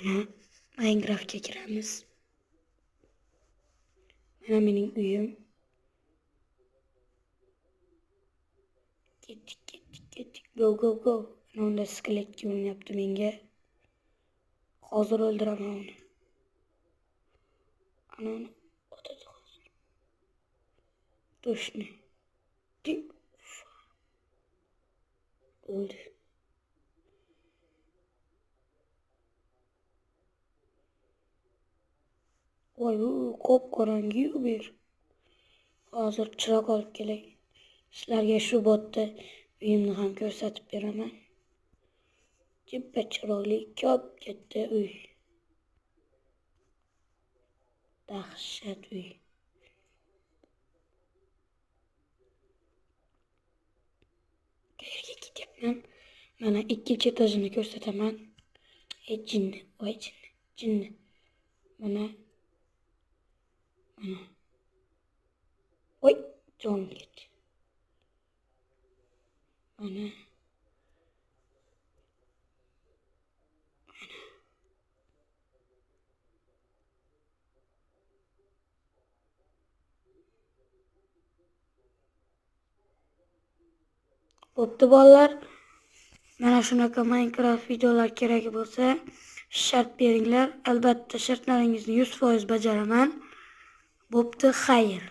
Mana Minecraftga kiramiz. Mana mening uyim. Ketdik. Go. Ana unda skeletga o'ynayapti menga. Hozir o'ldiraman uni. Ana otadi hozir. Точно. O'ldi. Voy, qop-qorangi-yu bu yer. Hozir chiroq olib kelay. Sizlarga shu botda uyimni ham ko'rsatib beraman. Jippa chiroqli, ko'p katta uy. Dahshat uy. Qayerga ketyapman? Mana ikkinchi etajini ko'rsataman. Jinni, voy jinni. Mana. Voy, jonim ketdi. Mana. Bo'pti bolalar. Mana shunaqa Minecraft videolar kerak bo'lsa, shart beringlar. Albatta shartlaringizni 100% bajaraman. Bo'pti, xayr.